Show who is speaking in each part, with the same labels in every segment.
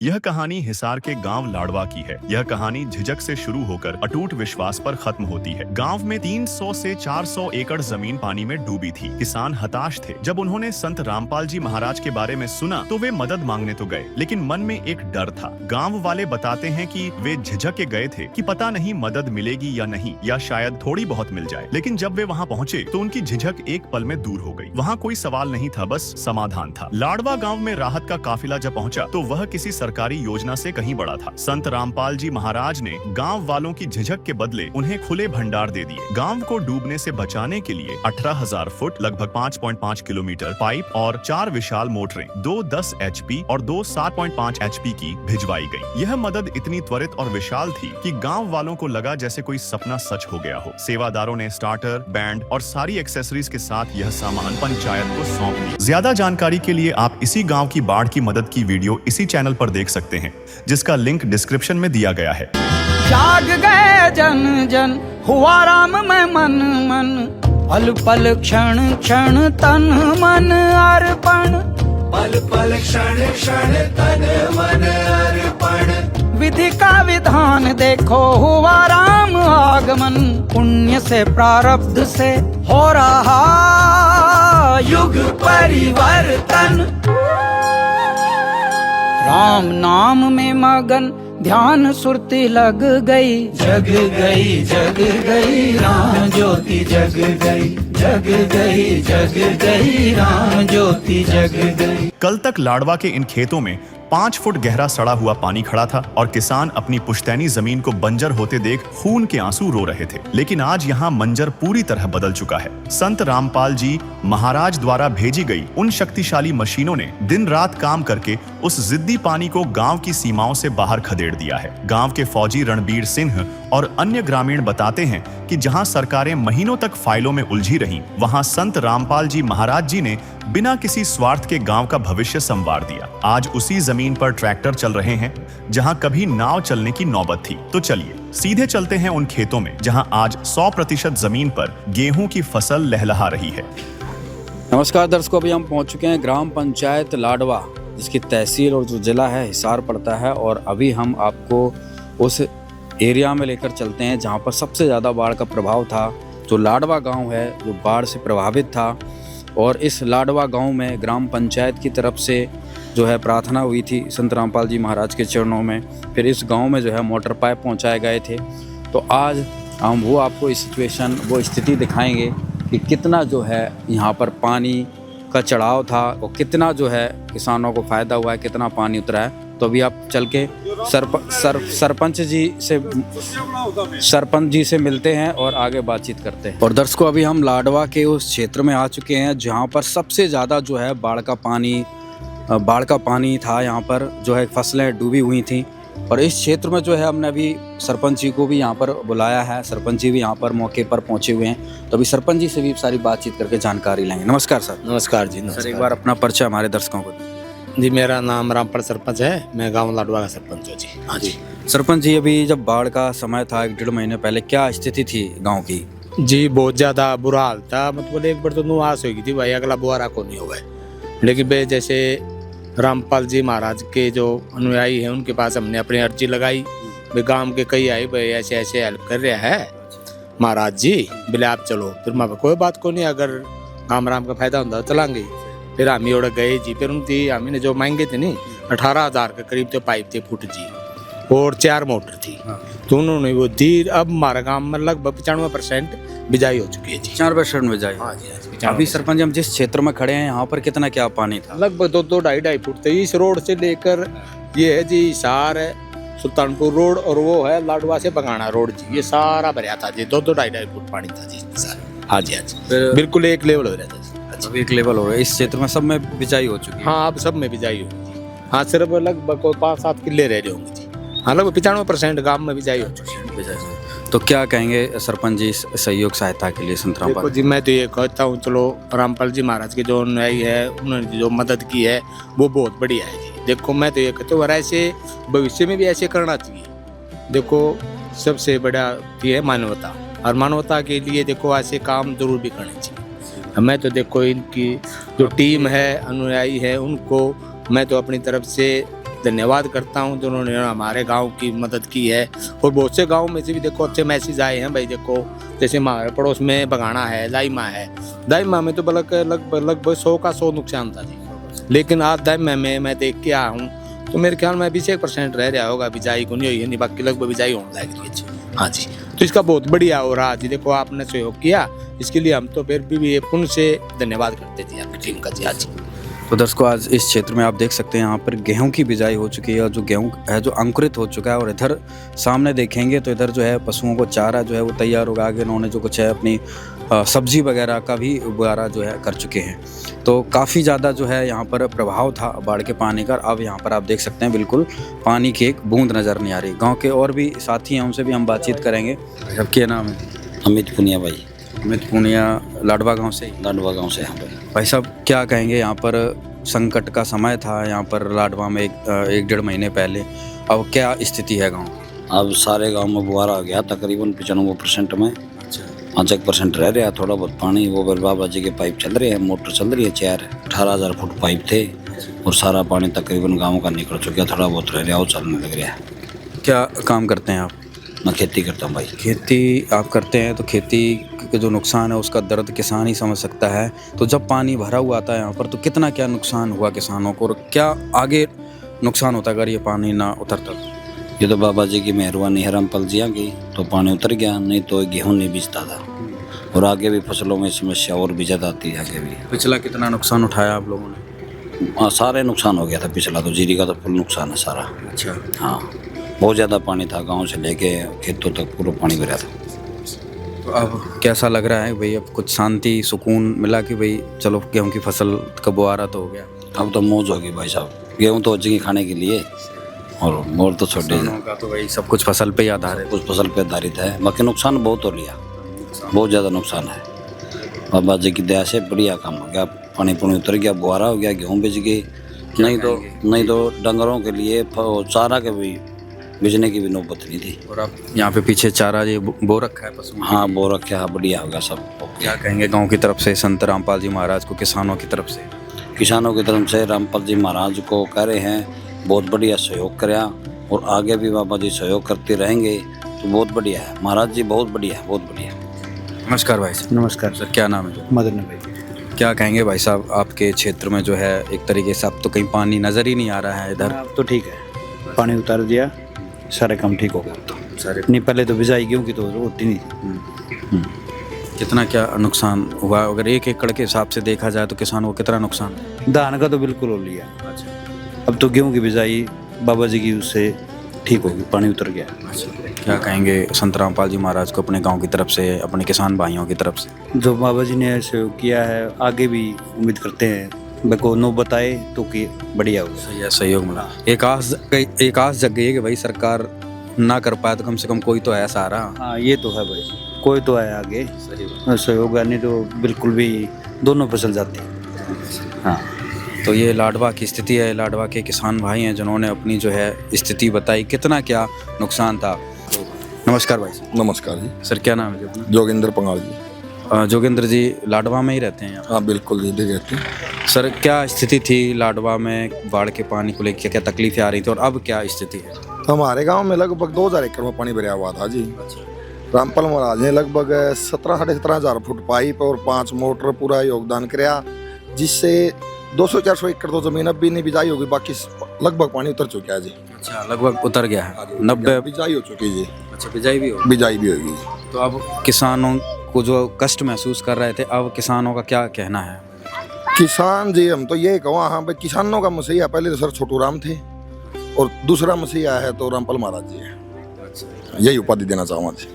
Speaker 1: यह कहानी हिसार के गांव लाडवा की है। यह कहानी झिझक से शुरू होकर अटूट विश्वास पर खत्म होती है। गांव में 300 से 400 एकड़ जमीन पानी में डूबी थी। किसान हताश थे। जब उन्होंने संत रामपाल जी महाराज के बारे में सुना तो वे मदद मांगने तो गए, लेकिन मन में एक डर था। गांव वाले बताते हैं कि वे झिझक के गए थे कि पता नहीं मदद मिलेगी या नहीं, या शायद थोड़ी बहुत मिल जाए। लेकिन जब वे वहाँ पहुँचे तो उनकी झिझक एक पल में दूर हो गई। वहाँ कोई सवाल नहीं था, बस समाधान था। लाडवा गाँव में राहत का काफिला जब पहुँचा तो वह किसी सरकारी योजना से कहीं बड़ा था। संत रामपाल जी महाराज ने गांव वालों की झिझक के बदले उन्हें खुले भंडार दे दिए। गांव को डूबने से बचाने के लिए 18,000 फुट लगभग 5.5 किलोमीटर पाइप और 4 विशाल मोटरें, 2 10 HP और 2 7.5 HP की भिजवाई गई। यह मदद इतनी त्वरित और विशाल थी कि गांव वालों को लगा जैसे कोई सपना सच हो गया हो। सेवादारों ने स्टार्टर, बैंड और सारी एक्सेसरीज के साथ यह सामान पंचायत को सौंप दिया। ज्यादा जानकारी के लिए आप इसी गांव की बाढ़ की मदद की वीडियो इसी चैनल पर देख सकते हैं, जिसका लिंक डिस्क्रिप्शन में दिया गया है।
Speaker 2: जाग गए जन जन, हुआ राम में मन मन, पल पल क्षण क्षण तन मन अर्पण,
Speaker 3: पल पल क्षण क्षण तन मन अर्पण।
Speaker 2: विधि का विधान देखो हुआ राम आगमन, पुण्य से प्रारब्ध से हो रहा
Speaker 3: युग परिवर्तन।
Speaker 2: राम नाम में मगन ध्यान सुरती लग गई,
Speaker 3: जग गई जग गई राम ज्योति जग गई, जग गई जग गई राम ज्योति जग गई।
Speaker 1: कल तक लाडवा के इन खेतों में 5 फुट गहरा सड़ा हुआ पानी खड़ा था और किसान अपनी पुश्तैनी जमीन को बंजर होते देख खून के आंसू रो रहे थे। लेकिन आज यहाँ मंजर पूरी तरह बदल चुका है। संत रामपाल जी महाराज द्वारा भेजी गई उन शक्तिशाली मशीनों ने दिन रात काम करके उस जिद्दी पानी को गांव की सीमाओं से बाहर खदेड़ दिया है। गांव के फौजी रणबीर सिंह और अन्य ग्रामीण बताते हैं कि जहां सरकारें महीनों तक फाइलों में उलझी रहीं, वहां संत रामपाल जी महाराज जी ने बिना किसी स्वार्थ के गांव का भविष्य संवार दिया। आज उसी जमीन पर ट्रैक्टर चल रहे हैं जहां कभी नाव चलने की नौबत थी। तो चलिए सीधे चलते हैं उन खेतों में जहां आज 100% जमीन पर गेहूं की फसल लहलहा रही है।
Speaker 4: नमस्कार दर्शकों, अभी हम पहुंच चुके हैं ग्राम पंचायत लाडवा, जिसकी तहसील और जो जिला है हिसार पड़ता है। और अभी हम आपको उस एरिया में लेकर चलते हैं जहां पर सबसे ज़्यादा बाढ़ का प्रभाव था। जो लाडवा गांव है जो बाढ़ से प्रभावित था, और इस लाडवा गांव में ग्राम पंचायत की तरफ से जो है प्रार्थना हुई थी संत रामपाल जी महाराज के चरणों में। फिर इस गांव में जो है मोटर पाइप पहुंचाए गए थे। तो आज हम वो आपको इस सिचुएशन, वो स्थिति दिखाएंगे कि कितना जो है यहाँ पर पानी का चढ़ाव था और कितना जो है किसानों को फ़ायदा हुआ है, कितना पानी उतरा है। तो अभी आप चल के सरपंच जी से मिलते हैं और आगे बातचीत करते हैं। और दर्शकों, अभी हम लाडवा के उस क्षेत्र में आ चुके हैं जहाँ पर सबसे ज़्यादा जो है बाढ़ का पानी था। यहाँ पर जो है फसलें डूबी हुई थी। और इस क्षेत्र में जो है हमने अभी सरपंच जी को भी यहाँ पर बुलाया है। सरपंच जी भी यहाँ पर मौके पर पहुँचे हुए हैं। तो अभी सरपंच जी से भी सारी बातचीत करके जानकारी लेंगे। नमस्कार सर।
Speaker 5: नमस्कार जी। नमस्कार।
Speaker 4: सर, एक बार अपना परिचय हमारे दर्शकों को।
Speaker 5: जी, मेरा नाम रामपाल सरपंच है। मैं गांव लाडवा का सरपंच हूँ जी। हाँ जी।
Speaker 4: सरपंच जी, अभी जब बाढ़ का समय था 1-1.5 महीने पहले, क्या स्थिति थी गांव की?
Speaker 5: जी, बहुत ज़्यादा बुरा हाल था। मतलब एक बार तो नुआस हो गई थी भाई, अगला बुआरा को नहीं हुआ है। लेकिन वे जैसे रामपाल जी महाराज के जो अनुयायी हैं उनके पास हमने अपनी अर्जी लगाई। वे गाँव के कई आए, भाई ऐसे ऐसे हेल्प कर रहे हैं महाराज जी, बोले आप चलो। फिर मैं कोई बात को नहीं, अगर काम राम का फायदा होता चलांगे। फिर हम ही गए जी। फिर उनकी हमने जो मांगे थे नहीं 18,000 के करीब तो पाइप थे फुट जी, और 4 मोटर थी। तो उन्होंने वो दी। अब हमारा गाँव में लगभग 95% बिजाई हो चुकी है जी।
Speaker 4: 4% बिजाई।
Speaker 5: हाँ जी।
Speaker 4: अभी सरपंच जी, हम जिस क्षेत्र में खड़े हैं यहाँ पर कितना क्या पानी था?
Speaker 5: लगभग 2-2.5 फुट थे। इस रोड से लेकर ये है जी हिसार है, सुल्तानपुर रोड, और वो है लाडवा से बगाना रोड जी, ये सारा भरा था जी। 2-2.5 फुट पानी था जी सारा। हाँ जी। हाँ जी, बिल्कुल एक लेवल हो रहा था जी।
Speaker 4: अभी एक लेवल हो रहा है। इस क्षेत्र में सब में बिजाई हो चुकी है?
Speaker 5: हाँ, अब सब में बिजाई होगी जी। हाँ, सिर्फ लगभग 5-7 किले रह रहे होंगे जी। हाँ, लगभग 95% गाँव में बिजाई हो चुकी है।
Speaker 4: तो क्या कहेंगे सरपंच जी सहयोग सहायता के लिए संत रामपाल?
Speaker 5: देखो जी, मैं तो ये कहता हूँ, चलो रामपाल जी महाराज के जो अनुयायी है उन्होंने जो मदद की है वो बहुत बढ़िया है जी। देखो, मैं तो ये कहता हूँ, और ऐसे भविष्य में भी ऐसे करना चाहिए। देखो, सबसे बड़ा ये है मानवता, और मानवता के लिए देखो ऐसे काम जरूर भी करने चाहिए। मैं तो देखो इनकी जो टीम है, अनुयायी है, उनको मैं तो अपनी तरफ से धन्यवाद करता हूँ जिन्होंने हमारे गांव की मदद की है। और बहुत से गांव में से भी देखो अच्छे मैसेज आए हैं भाई। देखो जैसे हमारे पड़ोस में बगाना है, दाइमा है। दाइमा में तो लगभग 100 का 100 नुकसान था जी, लेकिन आज दाइमा में मैं देख के आया हूँ तो मेरे ख्याल में 20% रह रहा होगा, बिजाई को नहीं हुई है, नहीं बाकी लगभग बिजाई होने लगी। हाँ जी, तो इसका बहुत बढ़िया हो रहा जी। देखो आपने सहयोग किया, इसके लिए हम तो फिर भी पुण्य से धन्यवाद करते थे आपकी टीम का जी। आज
Speaker 4: तो दर्शकों, आज इस क्षेत्र में आप देख सकते हैं यहाँ पर गेहूं की बिजाई हो चुकी है और जो गेहूं है जो अंकुरित हो चुका है। और इधर सामने देखेंगे तो इधर जो है पशुओं को चारा जो है वो तैयार होगा। आगे इन्होंने जो कुछ है अपनी सब्जी वगैरह का भी उबारा जो है कर चुके हैं। तो काफ़ी ज़्यादा जो है यहाँ पर प्रभाव था बाढ़ के पानी का। अब यहाँ पर आप देख सकते हैं बिल्कुल पानी की एक बूंद नज़र नहीं आ रही। गाँव के और भी साथी हैं, उनसे भी हम बातचीत करेंगे। अब क्या नाम है?
Speaker 6: अमित पुनिया भाई।
Speaker 4: अमित पुनिया, लाडवा गाँव से?
Speaker 6: लाडवा गांव से। हाँ
Speaker 4: भाई साहब, क्या कहेंगे? यहाँ पर संकट का समय था यहाँ पर लाडवा में एक डेढ़ महीने पहले। अब क्या स्थिति है गांव?
Speaker 6: अब सारे गांव में बुआरा आ गया तकरीबन 95% में।
Speaker 4: अच्छा,
Speaker 6: 5% रह रहा थोड़ा बहुत पानी। वो फिर बाबा जी के पाइप चल रहे हैं, मोटर चल रही है। 18,000 फुट पाइप थे और सारा पानी तकरीबन गाँव का निकल चुका। थोड़ा बहुत रह रहा है, वो चलने लग रहा है।
Speaker 4: क्या काम करते हैं आप?
Speaker 6: मैं खेती करता हूँ भाई।
Speaker 4: खेती आप करते हैं तो खेती के जो नुकसान है उसका दर्द किसान ही समझ सकता है। तो जब पानी भरा हुआ आता है यहाँ पर तो कितना क्या नुकसान हुआ किसानों को, और क्या आगे नुकसान होता अगर ये पानी ना उतरता?
Speaker 6: ये तो बाबा जी की मेहरबानी है, रामपाल जी की, तो पानी उतर गया, नहीं तो गेहूँ नहीं बीजता था। और आगे भी फसलों में समस्या और भी ज़्यादा आती है। आगे भी
Speaker 4: पिछला कितना नुकसान उठाया आप लोगों ने?
Speaker 6: हाँ, सारे नुकसान हो गया था पिछला तो। जीरी का तो फुल नुकसान है सारा।
Speaker 4: अच्छा,
Speaker 6: हाँ, बहुत ज़्यादा पानी था, गांव से लेके खेतों तक पूरा पानी भरा था।
Speaker 4: तो अब कैसा लग रहा है भाई? अब कुछ शांति सुकून मिला कि भाई चलो गेहूं की फसल का बुआरा तो हो गया?
Speaker 6: अब तो मौज होगी भाई साहब। गेहूँ तो बचेगी खाने के लिए और मोर तो छोटे
Speaker 4: का तो भाई सब कुछ फसल पे ही आधारित,
Speaker 6: कुछ फसल पे आधारित है। बाकी नुकसान बहुत हो लिया, बहुत ज़्यादा नुकसान है। बाबा जी की दया से बढ़िया काम हो गया। पानी पुनी उतर गया, बुआरा हो गया, गेहूँ बेच गई। नहीं तो डंगरों के लिए चारा के भी बेचने की भी नौबत नहीं थी।
Speaker 4: और आप यहाँ पे पीछे चारा ये बो रखा है पशु?
Speaker 6: हाँ, बो रखा है, बढ़िया होगा सब।
Speaker 4: क्या कहेंगे गांव की तरफ से संत रामपाल जी महाराज को, किसानों की तरफ से?
Speaker 6: किसानों की तरफ से रामपाल जी महाराज को कह रहे हैं बहुत बढ़िया सहयोग कराया और आगे भी बाबा जी सहयोग करते रहेंगे तो बहुत बढ़िया है। महाराज जी बहुत बढ़िया है, बहुत बढ़िया।
Speaker 4: नमस्कार भाई साहब।
Speaker 5: नमस्कार
Speaker 4: सर, क्या नाम है?
Speaker 5: मदन भाई।
Speaker 4: क्या कहेंगे भाई साहब, आपके क्षेत्र में जो है एक तरीके से अब तो कहीं पानी नज़र ही नहीं आ रहा है इधर?
Speaker 7: अब तो ठीक है, पानी उतार दिया, सारे काम ठीक हो गया। तो
Speaker 4: सारे
Speaker 7: नहीं, पहले तो बिजाई गेहूँ की तो होती नहीं।
Speaker 4: कितना क्या नुकसान हुआ अगर 1 एकड़ के हिसाब से देखा जाए तो किसानों को कितना नुकसान?
Speaker 7: धान का तो बिल्कुल हो लिया।
Speaker 4: अच्छा,
Speaker 7: अब तो गेहूँ की बिजाई बाबा जी की उससे ठीक होगी, पानी उतर गया।
Speaker 4: क्या कहेंगे संत रामपाल जी महाराज को अपने गांव की तरफ से, अपने किसान भाइयों की तरफ से?
Speaker 7: जो बाबा जी ने सहयोग किया है, आगे भी उम्मीद करते हैं मेरे को नो बताए तो कि बढ़िया होगा।
Speaker 4: सही है, सहयोग मिला। एक आस जग गई है कि भाई सरकार ना कर पाए तो कम से कम कोई तो है सहारा।
Speaker 7: हाँ, ये तो है भाई, कोई तो है आगे सहयोग, नहीं तो बिल्कुल भी दोनों फसल जाते हैं। हाँ,
Speaker 4: तो ये लाडवा की स्थिति है। लाडवा के किसान भाई हैं जिन्होंने अपनी जो है स्थिति बताई, कितना क्या नुकसान था। नमस्कार भाई साहब।
Speaker 8: नमस्कार जी।
Speaker 4: सर, क्या नाम है अपना?
Speaker 8: जोगिंदर पंगाल जी।
Speaker 4: जोगिंदर जी लाडवा में ही रहते हैं यहाँ?
Speaker 8: हाँ बिल्कुल जी, रहते हैं।
Speaker 4: सर, क्या स्थिति थी लाडवा में बाढ़ के पानी को लेकर? क्या तकलीफें आ रही थी और अब क्या स्थिति है?
Speaker 8: हमारे गांव में लगभग 2000 एकड़ में पानी भरा हुआ था जी। रामपाल महाराज ने लगभग 17,500 फुट पाइप और 5 मोटर पूरा योगदान कराया, जिससे 200-400 एकड़ तो जमीन अब भी नहीं बिजाई होगी, बाकी लगभग पानी उतर चुका है जी।
Speaker 4: अच्छा, लगभग उतर गया है। 90
Speaker 8: बिजाई हो चुकी जी।
Speaker 4: अच्छा, बिजाई भी हो?
Speaker 8: बिजाई भी होगी।
Speaker 4: तो अब किसानों को जो कष्ट महसूस कर रहे थे, अब किसानों का क्या कहना है?
Speaker 8: किसान जी, हम तो ये कहूँ, हाँ भाई, किसानों का मसीहा पहले तो सर छोटू राम थे और दूसरा मसीहा है तो रामपाल महाराज जी है। यही उपाधि देना चाहूँगा जी।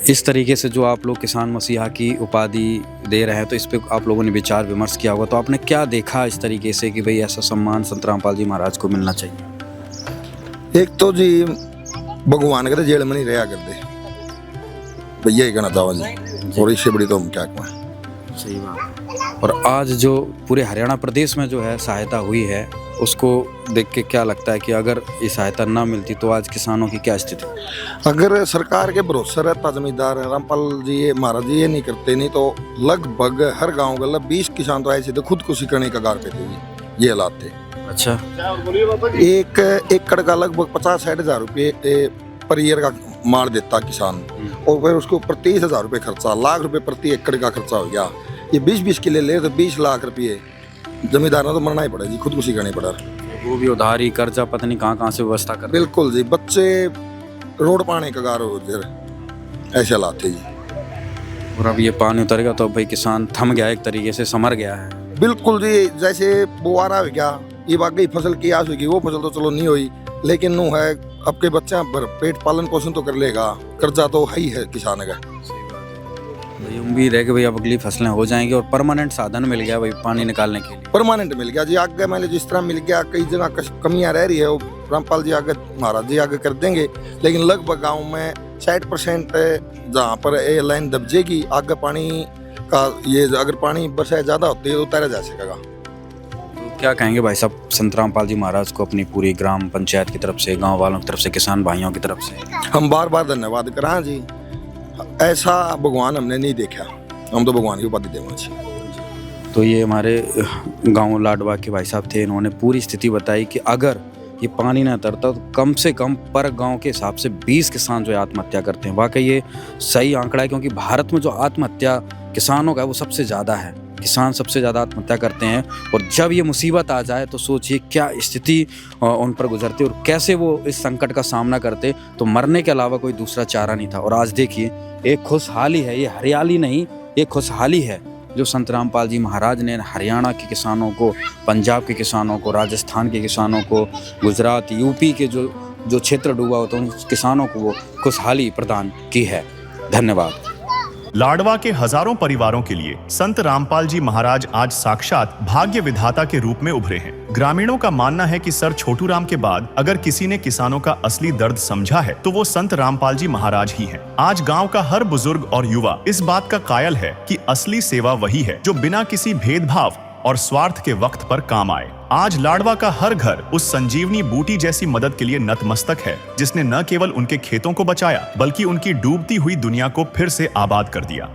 Speaker 4: इस तरीके से जो आप लोग किसान मसीहा की उपाधि दे रहे हैं तो इस पे आप लोगों ने विचार विमर्श किया होगा, तो आपने क्या देखा इस तरीके से कि भाई ऐसा सम्मान संत रामपाल जी महाराज को मिलना चाहिए?
Speaker 8: एक तो जी भगवान करे जेल में नहीं रहा करते, यही कहना चाहूँ जी। और इससे बड़ी तो हम क्या कहें।
Speaker 4: सही बात। और आज जो पूरे हरियाणा प्रदेश में जो है सहायता हुई है, उसको देख के क्या लगता है कि अगर ये सहायता ना मिलती तो आज किसानों की क्या स्थिति?
Speaker 8: अगर सरकार के भरोसे रहता जमींदार रामपाल जी ये महाराज जी ये नहीं करते, नहीं तो लगभग हर गांव का 20 किसान तो ऐसे थे खुदकुशी करने का गार पे थे, ये हालात थे।
Speaker 4: अच्छा,
Speaker 8: 1 एकड़ का लगभग 50-60 रुपये पर ईयर का मार देता किसान, और फिर उसके ऊपर 30,000 रुपये खर्चा, लाख रुपए प्रति एकड़ का खर्चा हो गया। ये 20-20 किले ले तो 20 लाख रुपये जमींदार तो मरना ही पड़ा जी, खुदकुशी करनी पड़ा।
Speaker 4: वो भी उधारी कर्जा पता नहीं कहाँ से व्यवस्था कर।
Speaker 8: बिल्कुल जी, बच्चे रोड पाने कगार हो इधर, ऐसे हालात थे जी।
Speaker 4: और अब ये पानी उतरेगा तो भाई किसान थम गया, एक तरीके से समर गया है।
Speaker 8: बिल्कुल जी, जैसे बुआरा हो गया, ये वाकई फसल की आस होगी, वो फसल तो चलो नहीं हुई, लेकिन नू है अब के बच्चा भर पेट पालन पोषण तो कर लेगा, कर्जा तो है ही है किसान का।
Speaker 4: भाई उम्मीद है कि भाई अब अगली फसलें हो जाएंगी और परमानेंट साधन मिल गया भाई पानी निकालने के लिए।
Speaker 8: परमानेंट मिल गया जी, आगे मैंने जिस तरह मिल गया, कई जगह कमियां रह रही है, वो रामपाल जी आगे महाराज जी आगे कर देंगे, लेकिन लगभग गाँव में 60% जहाँ पर ये लाइन दब जाएगी, आगे पानी का ये अगर पानी बरसात ज्यादा होती है तो उतारा जा सकेगा।
Speaker 4: तो क्या कहेंगे भाई साहब संत रामपाल जी महाराज को अपनी पूरी ग्राम पंचायत की तरफ से, गांव वालों की तरफ से, किसान भाइयों की तरफ से?
Speaker 8: हम बार बार धन्यवाद करा जी, ऐसा भगवान हमने नहीं देखा, हम तो भगवान की उपाधि देवा जी।
Speaker 4: तो ये हमारे गांव लाडवा के भाई साहब थे, इन्होंने पूरी स्थिति बताई कि अगर ये पानी ना उतरता तो कम से कम पर गांव के हिसाब से 20 किसान जो है आत्महत्या करते हैं। वाकई ये सही आंकड़ा है, क्योंकि भारत में जो आत्महत्या किसानों का है वो सबसे ज़्यादा है, किसान सबसे ज़्यादा आत्महत्या करते हैं। और जब ये मुसीबत आ जाए तो सोचिए क्या स्थिति उन पर गुजरती और कैसे वो इस संकट का सामना करते, तो मरने के अलावा कोई दूसरा चारा नहीं था। और आज देखिए एक खुशहाली है, ये हरियाली नहीं, ये खुशहाली है जो संत रामपाल जी महाराज ने हरियाणा के किसानों को, पंजाब के किसानों को, राजस्थान के किसानों को, गुजरात, यूपी के जो क्षेत्र डूबा होता है उन किसानों को वो खुशहाली प्रदान की है। धन्यवाद।
Speaker 1: लाडवा के हजारों परिवारों के लिए संत रामपाल जी महाराज आज साक्षात भाग्य विधाता के रूप में उभरे हैं। ग्रामीणों का मानना है कि सर छोटू राम के बाद अगर किसी ने किसानों का असली दर्द समझा है तो वो संत रामपाल जी महाराज ही हैं। आज गांव का हर बुजुर्ग और युवा इस बात का कायल है कि असली सेवा वही है जो बिना किसी भेदभाव और स्वार्थ के वक्त पर काम आए। आज लाडवा का हर घर उस संजीवनी बूटी जैसी मदद के लिए नतमस्तक है, जिसने न केवल उनके खेतों को बचाया बल्कि उनकी डूबती हुई दुनिया को फिर से आबाद कर दिया।